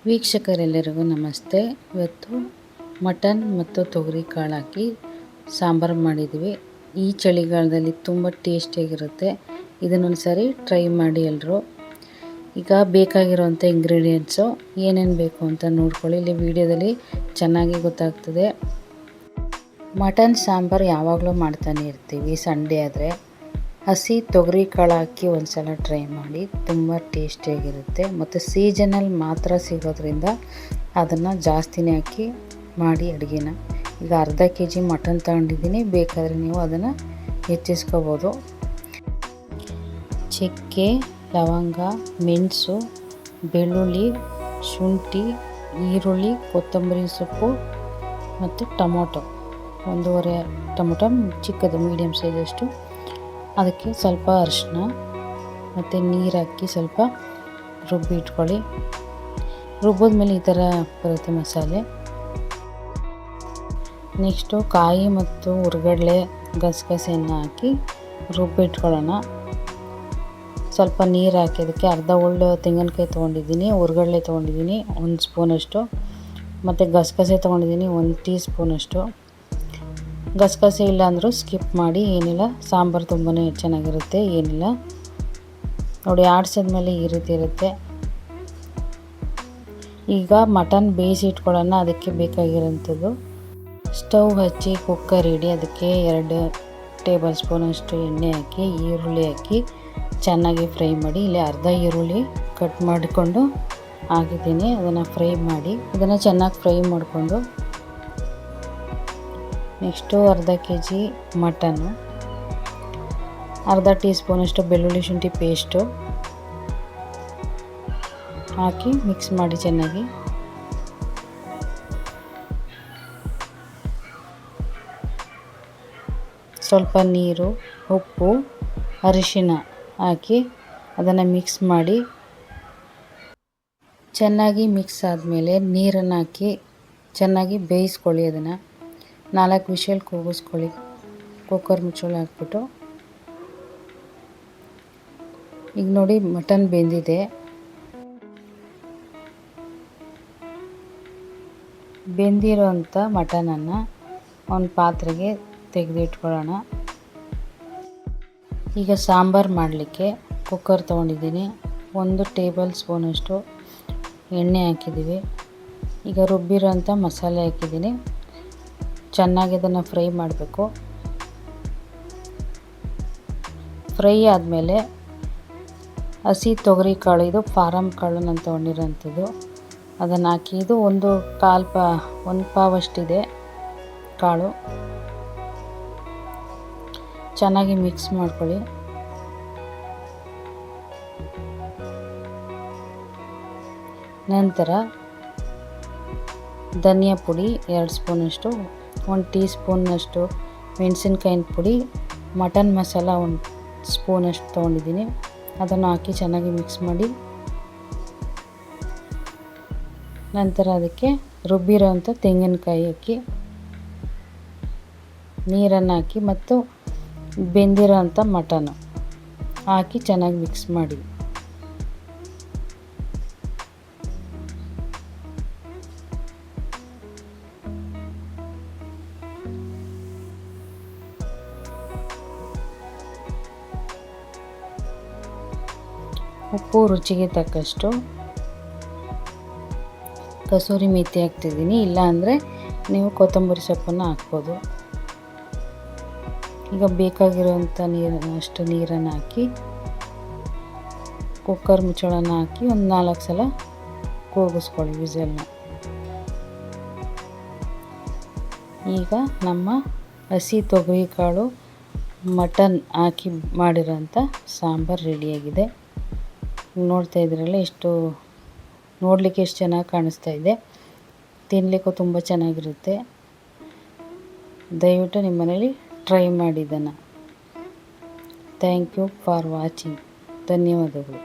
ವೀಕ್ಷಕರೆಲ್ಲರಿಗೂ ನಮಸ್ತೆ. ಇವತ್ತು ಮಟನ್ ಮತ್ತು ತೊಗರಿ ಕಾಳು ಹಾಕಿ ಸಾಂಬಾರು ಮಾಡಿದ್ವಿ. ಈ ಚಳಿಗಾಲದಲ್ಲಿ ತುಂಬ ಟೇಸ್ಟಿಯಾಗಿರುತ್ತೆ. ಇದನ್ನೊಂದು ಸಾರಿ ಟ್ರೈ ಮಾಡಿ ಎಲ್ಲರೂ. ಈಗ ಬೇಕಾಗಿರುವಂಥ ಇಂಗ್ರೀಡಿಯೆಂಟ್ಸು ಏನೇನು ಬೇಕು ಅಂತ ನೋಡ್ಕೊಳ್ಳಿ. ಇಲ್ಲಿ ವಿಡಿಯೋದಲ್ಲಿ ಚೆನ್ನಾಗಿ ಗೊತ್ತಾಗ್ತದೆ. ಮಟನ್ ಸಾಂಬಾರು ಯಾವಾಗಲೂ ಮಾಡ್ತಾನೆ ಇರ್ತೀವಿ ಸಂಡೇ ಆದರೆ. ಹಸಿ ತೊಗರಿ ಕಾಳು ಹಾಕಿ ಒಂದು ಸಲ ಟ್ರೈ ಮಾಡಿ, ತುಂಬ ಟೇಸ್ಟಿಯಾಗಿರುತ್ತೆ. ಮತ್ತು ಸೀಸನಲ್ಲಿ ಮಾತ್ರ ಸಿಗೋದ್ರಿಂದ ಅದನ್ನು ಜಾಸ್ತಿನೇ ಹಾಕಿ ಮಾಡಿ ಅಡುಗೆನ. ಈಗ ಅರ್ಧ kg ಮಟನ್ ತಗೊಂಡಿದ್ದೀನಿ, ಬೇಕಾದರೆ ನೀವು ಅದನ್ನು ಹೆಚ್ಚಿಸ್ಕೋಬೋದು. ಚಕ್ಕೆ, ಲವಂಗ, ಮೆಣಸು, ಬೆಳ್ಳುಳ್ಳಿ, ಶುಂಠಿ, ಈರುಳ್ಳಿ, ಕೊತ್ತಂಬರಿ ಸೊಪ್ಪು ಮತ್ತು ಟೊಮೊಟೊ, 1.5 ಟೊಮೊಟೊ ಚಿಕ್ಕದು ಮೀಡಿಯಮ್ ಸೈಜಷ್ಟು. ಅದಕ್ಕೆ ಸ್ವಲ್ಪ ಅರಿಶಿನ ಮತ್ತು ನೀರು ಹಾಕಿ ಸ್ವಲ್ಪ ರುಬ್ಬಿ ಇಟ್ಕೊಳ್ಳಿ. ರುಬ್ಬಿದ್ಮೇಲೆ ಈ ಥರ ಬರುತ್ತೆ ಮಸಾಲೆ. ನೆಕ್ಸ್ಟು ಕಾಯಿ ಮತ್ತು ಹುರ್ಗಡ್ಲೆ, ಗಸಗಸೆಯನ್ನು ಹಾಕಿ ರುಬ್ಬಿ ಇಟ್ಕೊಳ್ಳೋಣ. ಸ್ವಲ್ಪ ನೀರು ಹಾಕಿ ಅದಕ್ಕೆ ಅರ್ಧ ಒಳ್ಳೆ ತೆಂಗಿನಕಾಯಿ ತೊಗೊಂಡಿದ್ದೀನಿ, ಹುರ್ಗಡ್ಲೆ ತೊಗೊಂಡಿದ್ದೀನಿ 1 ಸ್ಪೂನಷ್ಟು, ಮತ್ತು ಗಸಗಸೆ ತೊಗೊಂಡಿದ್ದೀನಿ 1 ಟೀ ಸ್ಪೂನಷ್ಟು. ಗಸಗಸೆ ಇಲ್ಲ ಅಂದರೂ ಸ್ಕಿಪ್ ಮಾಡಿ, ಏನಿಲ್ಲ, ಸಾಂಬಾರು ತುಂಬಾ ಚೆನ್ನಾಗಿರುತ್ತೆ. ಏನಿಲ್ಲ ನೋಡಿ, ಆಡಿಸಿದ್ಮೇಲೆ ಈ ರೀತಿ ಇರುತ್ತೆ. ಈಗ ಮಟನ್ ಬೇಯಿಸಿ ಇಟ್ಕೊಳ್ಳೋಣ. ಅದಕ್ಕೆ ಬೇಕಾಗಿರೋಂಥದ್ದು ಸ್ಟವ್ ಹಚ್ಚಿ ಕುಕ್ಕರ್ ಇಡಿ. ಅದಕ್ಕೆ 2 ಟೇಬಲ್ ಸ್ಪೂನಷ್ಟು ಎಣ್ಣೆ ಹಾಕಿ ಈರುಳ್ಳಿ ಹಾಕಿ ಚೆನ್ನಾಗಿ ಫ್ರೈ ಮಾಡಿ. ಇಲ್ಲಿ ಅರ್ಧ ಈರುಳ್ಳಿ ಕಟ್ ಮಾಡಿಕೊಂಡು ಹಾಕಿದ್ದೀನಿ, ಅದನ್ನು ಫ್ರೈ ಮಾಡಿ. ಇದನ್ನು ಚೆನ್ನಾಗಿ ಫ್ರೈ ಮಾಡಿಕೊಂಡು ನೆಕ್ಸ್ಟು ಅರ್ಧ kg ಮಟನ್ನು, ಅರ್ಧ ಟೀ ಸ್ಪೂನಷ್ಟು ಬೆಳ್ಳುಳ್ಳಿ ಶುಂಠಿ ಪೇಸ್ಟು ಹಾಕಿ ಮಿಕ್ಸ್ ಮಾಡಿ ಚೆನ್ನಾಗಿ. ಸ್ವಲ್ಪ ನೀರು, ಉಪ್ಪು, ಅರಿಶಿನ ಹಾಕಿ ಅದನ್ನು ಮಿಕ್ಸ್ ಮಾಡಿ. ಚೆನ್ನಾಗಿ ಮಿಕ್ಸ್ ಆದಮೇಲೆ ನೀರನ್ನು ಹಾಕಿ ಚೆನ್ನಾಗಿ ಬೇಯಿಸ್ಕೊಳ್ಳಿ. ಅದನ್ನು 4 ವಿಷಲ್ ಕೂಗಿಸ್ಕೊಳ್ಳಿ. ಕುಕ್ಕರ್ ಮುಚ್ಚಳ ಹಾಕ್ಬಿಟ್ಟು. ಈಗ ನೋಡಿ ಮಟನ್ ಬೆಂದಿದೆ. ಬೆಂದಿರೋಂಥ ಮಟನನ್ನು ಒಂದು ಪಾತ್ರೆಗೆ ತೆಗೆದಿಟ್ಕೊಳ್ಳೋಣ. ಈಗ ಸಾಂಬಾರು ಮಾಡಲಿಕ್ಕೆ ಕುಕ್ಕರ್ ತೊಗೊಂಡಿದ್ದೀನಿ. 1 ಟೇಬಲ್ ಸ್ಪೂನಷ್ಟು ಎಣ್ಣೆ ಹಾಕಿದ್ದೀವಿ. ಈಗ ರುಬ್ಬಿರೋಂಥ ಮಸಾಲೆ ಹಾಕಿದ್ದೀನಿ. ಚೆನ್ನಾಗಿ ಅದನ್ನು ಫ್ರೈ ಮಾಡಬೇಕು. ಫ್ರೈ ಆದಮೇಲೆ ಹಸಿ ತೊಗರಿ ಕಾಳು, ಇದು ಫಾರಮ್ ಕಾಳು ನಾನು ತೊಗೊಂಡಿರೋಂಥದ್ದು, ಅದನ್ನು ಹಾಕಿ. ಇದು ಒಂದು ಪಾವಷ್ಟಿದೆ ಕಾಳು. ಚೆನ್ನಾಗಿ ಮಿಕ್ಸ್ ಮಾಡ್ಕೊಳ್ಳಿ. ನಂತರ ಧನಿಯಾ ಪುಡಿ 2 ಸ್ಪೂನಷ್ಟು, 1 ಟೀ ಸ್ಪೂನ್ನಷ್ಟು ಮೆಣಸಿನ್ಕಾಯಿನ ಪುಡಿ, ಮಟನ್ ಮಸಾಲ 1 ಸ್ಪೂನಷ್ಟು ತೊಗೊಂಡಿದ್ದೀನಿ. ಅದನ್ನು ಹಾಕಿ ಚೆನ್ನಾಗಿ ಮಿಕ್ಸ್ ಮಾಡಿ. ನಂತರ ಅದಕ್ಕೆ ರುಬ್ಬಿರೋಂಥ ತೆಂಗಿನಕಾಯಿ ಹಾಕಿ, ನೀರನ್ನು ಹಾಕಿ ಮತ್ತು ಬೆಂದಿರೋಂಥ ಮಟನ್ನು ಹಾಕಿ ಚೆನ್ನಾಗಿ ಮಿಕ್ಸ್ ಮಾಡಿ. ಉಪ್ಪು ರುಚಿಗೆ ತಕ್ಕಷ್ಟು, ಕಸೂರಿ ಮೆಥಿ ಹಾಕ್ತಿದ್ದೀನಿ. ಇಲ್ಲ ಅಂದರೆ ನೀವು ಕೊತ್ತಂಬರಿ ಸೊಪ್ಪನ್ನು ಹಾಕ್ಬೋದು. ಈಗ ಬೇಕಾಗಿರೋಂಥ ಅಷ್ಟು ನೀರನ್ನು ಹಾಕಿ ಕುಕ್ಕರ್ ಮುಚ್ಚಳನ ಹಾಕಿ ಒಂದು 4 ಸಲ ಕೂಗಿಸ್ಕೊಳ್ಳಿ ವಿಸಲ್ನ. ಈಗ ನಮ್ಮ ಹಸಿ ತೊಗರಿ ಕಾಳು ಮಟನ್ ಹಾಕಿ ಮಾಡಿರೋಂಥ ಸಾಂಬಾರು ರೆಡಿಯಾಗಿದೆ. ನೋಡ್ತಾ ಇದ್ರಲ್ಲ, ನೋಡಲಿಕ್ಕೆ ಎಷ್ಟು ಚೆನ್ನಾಗಿ ಕಾಣಿಸ್ತಾ ಇದೆ. ತಿನ್ನಲಿಕ್ಕೂ ತುಂಬ ಚೆನ್ನಾಗಿರುತ್ತೆ. ದಯವಿಟ್ಟು ನಿಮ್ಮ ಮನೇಲಿ ಟ್ರೈ ಮಾಡಿ ಇದನ್ನು. Thank you for watching. ಧನ್ಯವಾದಗಳು.